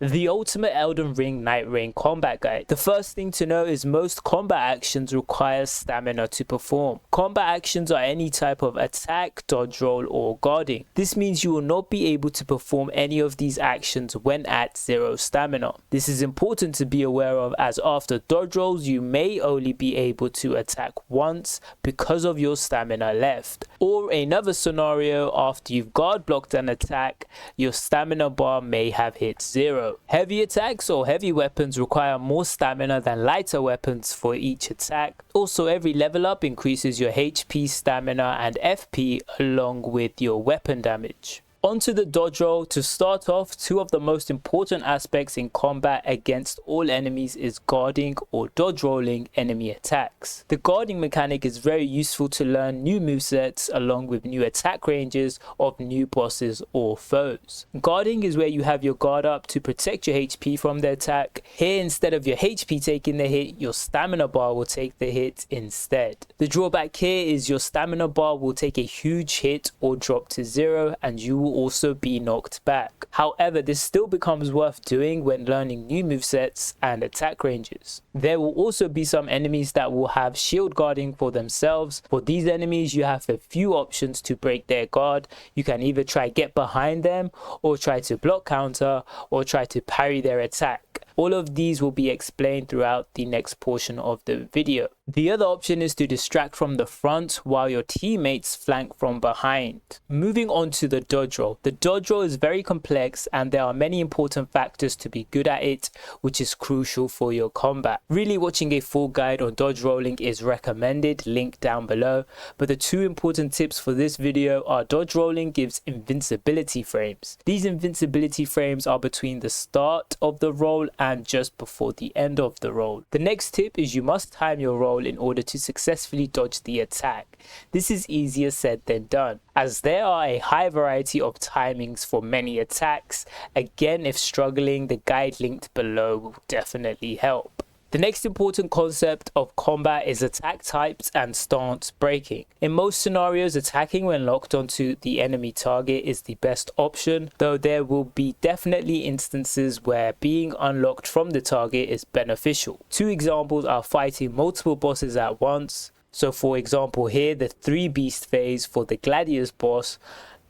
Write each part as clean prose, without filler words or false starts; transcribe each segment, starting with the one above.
The Ultimate Elden Ring Nightreign Combat Guide. The first thing to know is most combat actions require stamina to perform. Combat actions are any type of attack, dodge roll or guarding. This means you will not be able to perform any of these actions when at 0 stamina. This is important to be aware of, as after dodge rolls you may only be able to attack once because of your stamina left. Or another scenario, after you've guard blocked an attack, your stamina bar may have hit 0. Heavy attacks or heavy weapons require more stamina than lighter weapons for each attack. Also, every level up increases your HP, stamina and FP along with your weapon damage. Onto the dodge roll. To start off, two of the most important aspects in combat against all enemies is guarding or dodge rolling enemy attacks. The guarding mechanic is very useful to learn new movesets along with new attack ranges of new bosses or foes. Guarding is where you have your guard up to protect your HP from the attack. Here, instead of your HP taking the hit, your stamina bar will take the hit instead. The drawback here is your stamina bar will take a huge hit or drop to 0 and you will also be knocked back. However, this still becomes worth doing when learning new movesets and attack ranges. There will also be some enemies that will have shield guarding for themselves. For these enemies, you have a few options to break their guard. You can either try get behind them, or try to block counter, or try to parry their attack. All of these will be explained throughout the next portion of the video. The other option is to distract from the front while your teammates flank from behind. Moving on to the dodge roll. The dodge roll is very complex and there are many important factors to be good at it, which is crucial for your combat. Really, watching a full guide on dodge rolling is recommended, link down below. But the two important tips for this video are dodge rolling gives invincibility frames. These invincibility frames are between the start of the roll and just before the end of the roll. The next tip is you must time your roll in order to successfully dodge the attack. This is easier said than done, as there are a high variety of timings for many attacks. Again, if struggling, the guide linked below will definitely help. The next important concept of combat is attack types and stance breaking. In most scenarios, attacking when locked onto the enemy target is the best option, though there will be definitely instances where being unlocked from the target is beneficial. Two examples are fighting multiple bosses at once. So for example here, the 3 beast phase for the Gladius boss.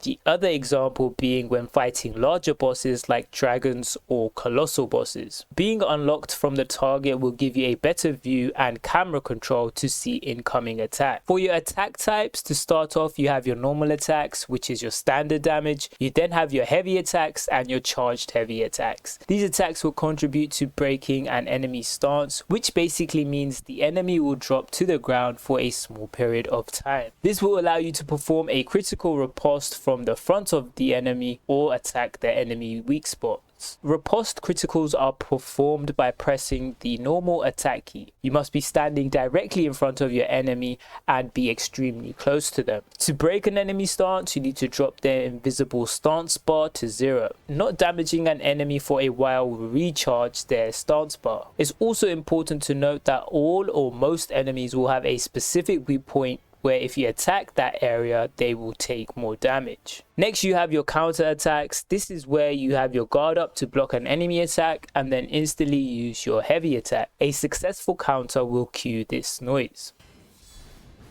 The other example being when fighting larger bosses like dragons or colossal bosses. Being unlocked from the target will give you a better view and camera control to see incoming attack. For your attack types, to start off, you have your normal attacks, which is your standard damage. You then have your heavy attacks and your charged heavy attacks. These attacks will contribute to breaking an enemy's stance, which basically means the enemy will drop to the ground for a small period of time. This will allow you to perform a critical riposte from the front of the enemy or attack the enemy weak spots. Riposte criticals are performed by pressing the normal attack key. You must be standing directly in front of your enemy and be extremely close to them. To break an enemy stance, you need to drop their invisible stance bar to 0. Not damaging an enemy for a while will recharge their stance bar. It's also important to note that all or most enemies will have a specific weak point where if you attack that area, they will take more damage. Next, you have your counter attacks. This is where you have your guard up to block an enemy attack and then instantly use your heavy attack. A successful counter will cue this noise.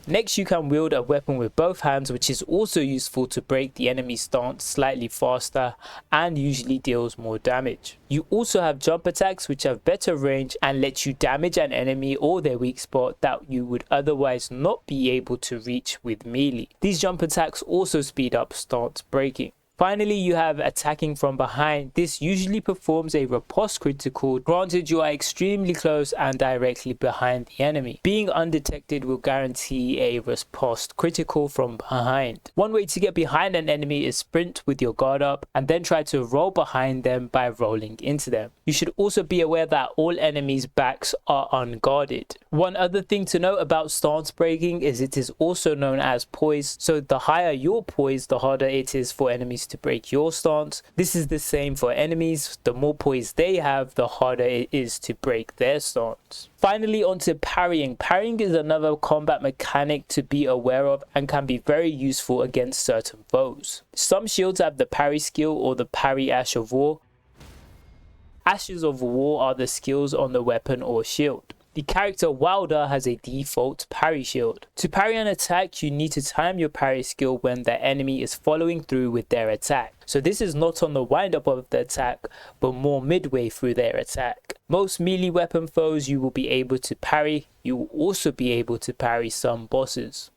Next, you can wield a weapon with both hands, which is also useful to break the enemy's stance slightly faster and usually deals more damage. You also have jump attacks, which have better range and let you damage an enemy or their weak spot that you would otherwise not be able to reach with melee. These jump attacks also speed up stance breaking. Finally, you have attacking from behind. This usually performs a riposte critical, granted you are extremely close and directly behind the enemy. Being undetected will guarantee a riposte critical from behind. One way to get behind an enemy is sprint with your guard up and then try to roll behind them by rolling into them. You should also be aware that all enemies' backs are unguarded. One other thing to note about stance breaking is it is also known as poise, so the higher your poise, the harder it is for enemies to break your stance. This is the same for enemies. The more poise they have, the harder it is to break their stance. Finally, onto parrying. Parrying is another combat mechanic to be aware of and can be very useful against certain foes. Some shields have the parry skill or the parry ash of war. Ashes of War are the skills on the weapon or shield. The character Wilder has a default parry shield. To parry an attack, you need to time your parry skill when the enemy is following through with their attack. So this is not on the wind up of the attack, but more midway through their attack. Most melee weapon foes you will be able to parry. You will also be able to parry some bosses.